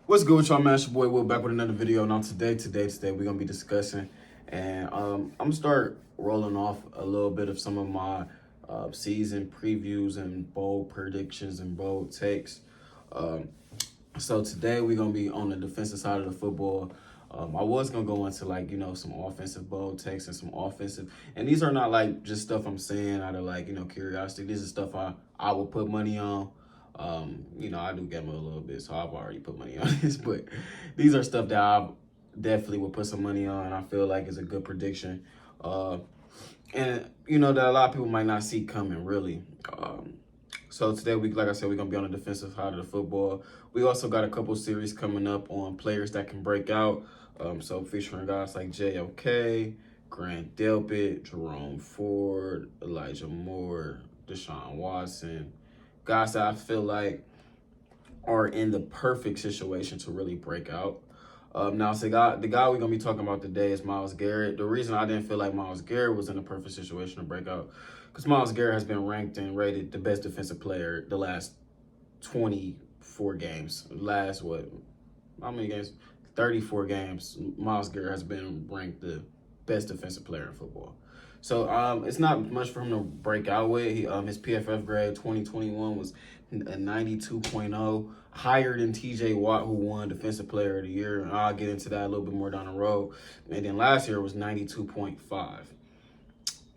What's good with y'all, man? It's your boy Will back with another video. Now today we're gonna be discussing, and I'm gonna start rolling off a little bit of some of my season previews and bold predictions and bold takes. So today we're gonna be on the defensive side of the football. I was gonna go into some offensive bold takes and some offensive, and these are not like just stuff I'm saying out of curiosity. This is stuff I would put money on. I do gamble a little bit, so I've already put money on this, but these are stuff that I definitely would put some money on, and I feel like it's a good prediction. And that a lot of people might not see coming really. So today like I said, we're gonna be on the defensive side of the football. We also got a couple series coming up on players that can break out. So featuring guys like JOK, Grant Delpit, Jerome Ford, Elijah Moore, Deshaun Watson. Guys that I feel like are in the perfect situation to really break out. Now, so the guy we're going to be talking about today is Myles Garrett. The reason I didn't feel like Myles Garrett was in the perfect situation to break out, because Myles Garrett has been ranked and rated the best defensive player the last 24 games. How many games? 34 games. Myles Garrett has been ranked the best defensive player in football. So it's not much for him to break out with. His PFF grade 2021 was a 92.0, higher than TJ Watt, who won Defensive Player of the Year. And I'll get into that a little bit more down the road. And then last year was 92.5.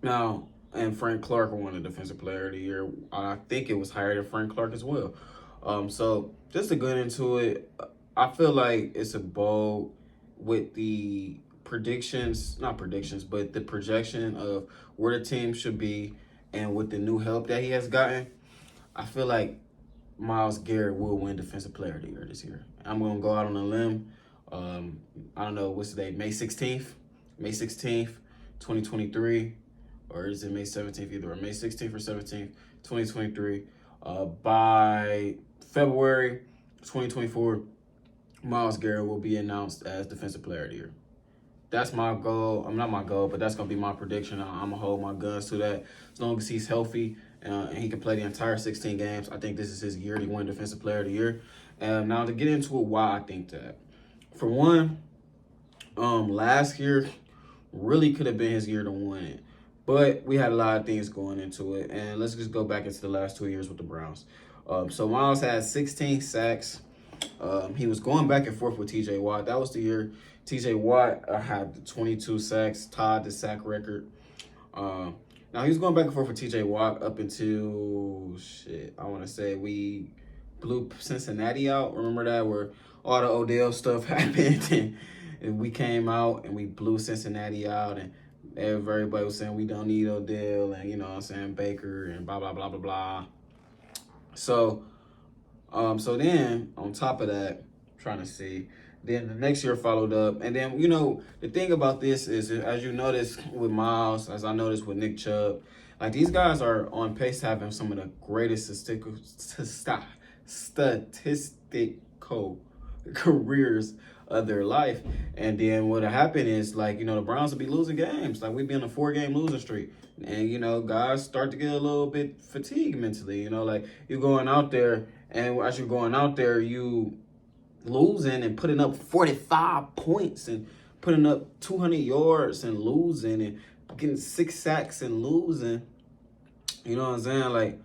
Now, and Frank Clark won the Defensive Player of the Year. I think it was higher than Frank Clark as well. So just to get into it, I feel like it's a bold with the not predictions, but the projection of where the team should be, and with the new help that he has gotten, I feel like Myles Garrett will win Defensive Player of the Year this year. I'm going to go out on a limb. I don't know, what's the date? May 16th? May 16th, 2023. Or is it May 17th either? Or May 16th or 17th, 2023. By February 2024, Myles Garrett will be announced as Defensive Player of the Year. That's my goal. Not my goal, but that's going to be my prediction. I'm going to hold my guns to that. As long as he's healthy and he can play the entire 16 games, I think this is his year to win Defensive Player of the Year. Now, to get into it, why I think that. For one, last year really could have been his year to win it. But we had a lot of things going into it. And let's just go back into the last 2 years with the Browns. So Myles had 16 sacks. He was going back and forth with TJ Watt. That was the year TJ Watt had the 22 sacks, tied the sack record. Now, he was going back and forth with TJ Watt up until, I want to say we blew Cincinnati out. Remember that? Where all the Odell stuff happened, and we came out and we blew Cincinnati out, and everybody was saying we don't need Odell, and Baker, and blah, blah, blah, blah, blah. So then, on top of that, trying to see, then the next year followed up. And then, the thing about this is, as you notice with Myles, as I noticed with Nick Chubb, like these guys are on pace to having some of the greatest statistical careers of their life. And then what happened is, the Browns will be losing games. Like, we've been on a 4-game losing streak. And, guys start to get a little bit fatigued mentally. You're going out there, and as you're going out there, you losing and putting up 45 points and putting up 200 yards and losing and getting 6 sacks and losing. You know what I'm saying?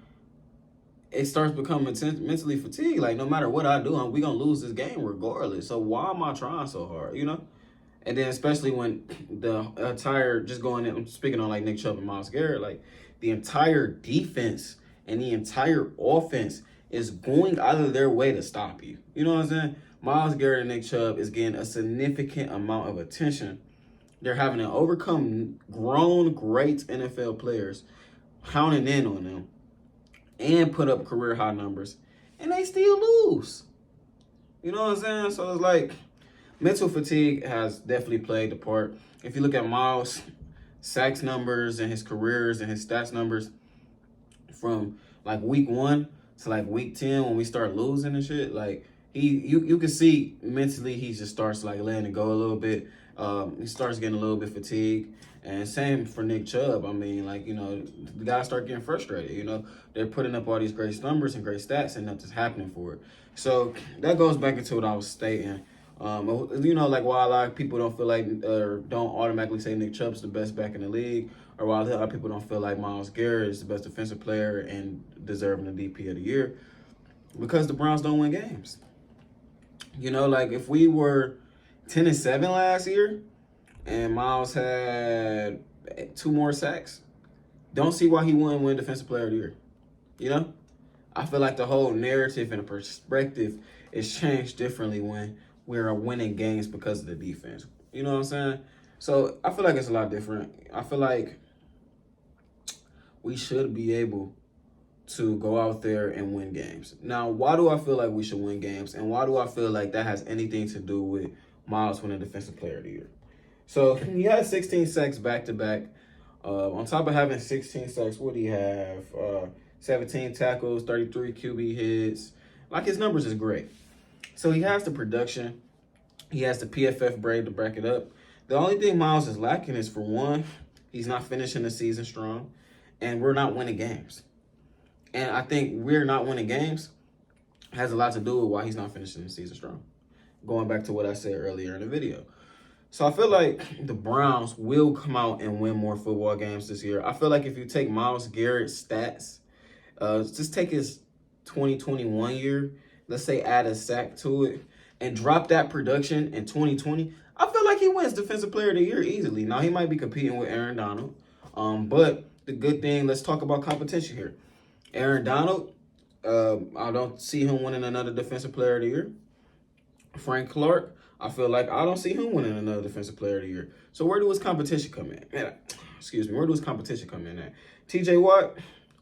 It starts becoming mentally fatigued. No matter what I do, we're going to lose this game regardless. So why am I trying so hard, And then especially when the entire, just going in, I'm speaking on Nick Chubb and Myles Garrett, the entire defense and the entire offense is going out of their way to stop you. You know what I'm saying? Myles Garrett and Nick Chubb is getting a significant amount of attention. They're having to overcome grown, great NFL players, hounding in on them, and put up career high numbers, and they still lose. You know what I'm saying? So it's mental fatigue has definitely played the part. If you look at Myles' sacks numbers and his careers and his stats numbers from week 1 to week 10 when we start losing and shit, you can see mentally he just starts letting it go a little bit. He starts getting a little bit fatigued. And same for Nick Chubb. The guys start getting frustrated. They're putting up all these great numbers and great stats, and nothing's happening for it. So that goes back into what I was stating. Like why a lot of people don't feel like or don't automatically say Nick Chubb's the best back in the league, or why a lot of people don't feel like Myles Garrett is the best defensive player and deserving the DP of the year, because the Browns don't win games. Like if we were 10-7 last year and Myles had 2 more sacks, don't see why he wouldn't win Defensive Player of the Year. I feel like the whole narrative and the perspective is changed differently when we're winning games because of the defense. You know what I'm saying? So I feel like it's a lot different. I feel like we should be able to go out there and win games. Now, why do I feel like we should win games? And why do I feel like that has anything to do with Myles winning Defensive Player of the Year? So he had 16 sacks back-to-back. On top of having 16 sacks, what do you have? 17 tackles, 33 QB hits. Like, his numbers is great. So he has the production. He has the PFF grade to back it up. The only thing Myles is lacking is, for one, he's not finishing the season strong, and we're not winning games. And I think we're not winning games has a lot to do with why he's not finishing the season strong. Going back to what I said earlier in the video. So I feel like the Browns will come out and win more football games this year. I feel like if you take Myles Garrett's stats, just take his 2021 year, let's say add a sack to it, and drop that production in 2020, I feel like he wins Defensive Player of the Year easily. Now, he might be competing with Aaron Donald, but the good thing, let's talk about competition here. Aaron Donald, I don't see him winning another Defensive Player of the Year. Frank Clark, I feel like I don't see him winning another Defensive Player of the Year. So where do his competition come in? Where do his competition come in at? TJ Watt,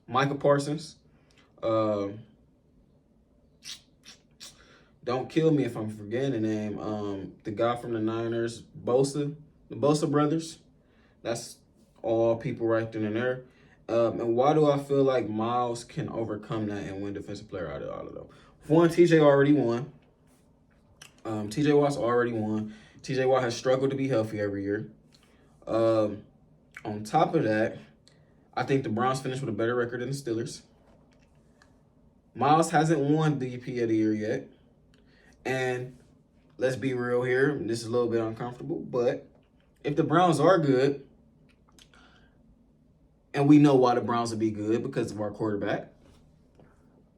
Micah Parsons. Don't kill me if I'm forgetting the name. The guy from the Niners, Bosa, the Bosa brothers. That's all people right then and there. And why do I feel like Myles can overcome that and win Defensive Player out of all of them? For one, TJ already won. TJ Watt's already won. TJ Watt has struggled to be healthy every year. On top of that, I think the Browns finished with a better record than the Steelers. Myles hasn't won DP of the Year yet. And let's be real here. This is a little bit uncomfortable. But if the Browns are good, and we know why the Browns will be good because of our quarterback,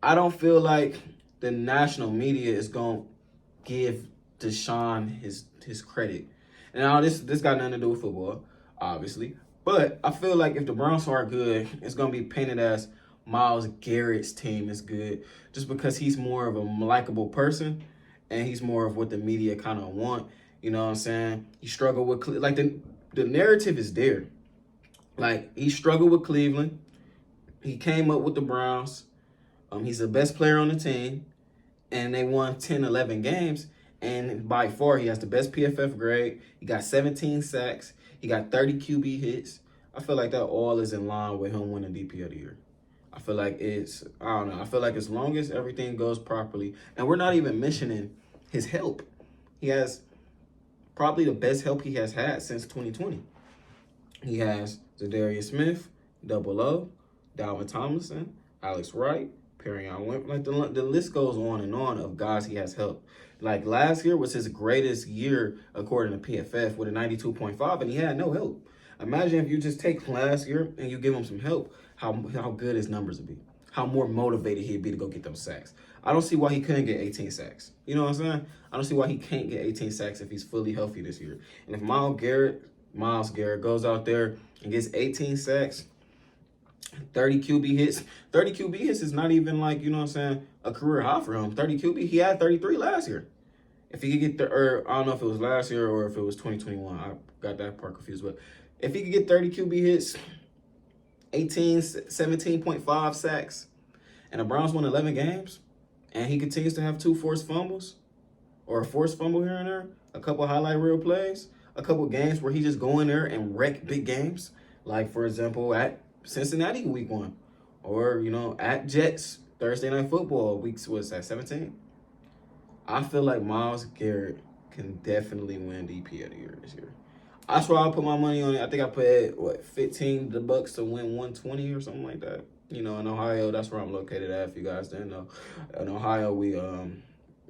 I don't feel like the national media is going to give Deshaun his credit. And now this got nothing to do with football, obviously. But I feel like if the Browns are good, it's going to be painted as Myles Garrett's team is good just because he's more of a likable person and he's more of what the media kind of want. You know what I'm saying? He struggled with, like, the narrative is there. Like, he struggled with Cleveland. He came up with the Browns. He's the best player on the team. And they won 10, 11 games. And by far, he has the best PFF grade. He got 17 sacks. He got 30 QB hits. I feel like that all is in line with him winning DP of the Year. I feel like I don't know. I feel like as long as everything goes properly, and we're not even mentioning his help. He has probably the best help he has had since 2020. He has Zadarius Smith, Double O, Dalvin Tomlinson, Alex Wright, Perrion Wimp. Like, the list goes on and on of guys he has helped. Like, last year was his greatest year according to PFF with a 92.5, and he had no help. Imagine if you just take last year and you give him some help, how good his numbers would be, how more motivated he'd be to go get them sacks. I don't see why he couldn't get 18 sacks. You know what I'm saying? I don't see why he can't get 18 sacks if he's fully healthy this year. And if Myles Garrett goes out there and gets 18 sacks, 30 QB hits. 30 QB hits is not even, like, you know what I'm saying, a career high for him. 30 QB, he had 33 last year. If he could get I don't know if it was last year or if it was 2021. I got that part confused. But if he could get 30 QB hits, 17.5 sacks, and the Browns won 11 games, and he continues to have 2 forced fumbles, or a forced fumble here and there, a couple highlight reel plays, a couple games where he just go in there and wreck big games, like, for example, at Cincinnati week 1, or, at Jets Thursday Night Football weeks, what's that, 17? I feel like Myles Garrett can definitely win DP of the Year this year. That's why I put my money on it. I think I put, $15 to win 120 or something like that. In Ohio, that's where I'm located at, if you guys didn't know. In Ohio, we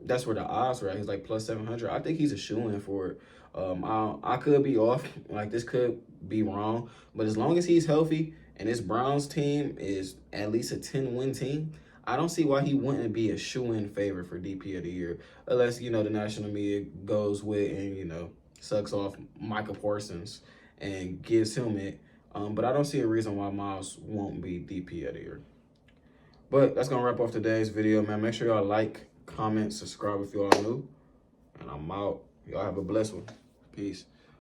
that's where the odds are at. He's like plus 700. I think he's a shoo-in for it. I could be off. Like, this could be wrong. But as long as he's healthy and this Browns team is at least a 10-win team, I don't see why he wouldn't be a shoo-in favorite for DP of the year. Unless, the national media goes with and, sucks off Micah Parsons and gives him it. But I don't see a reason why Myles won't be DP of the year. But that's going to wrap off today's video, man. Make sure y'all like, comment, subscribe if y'all new. And I'm out. Y'all have a blessed one. Peace.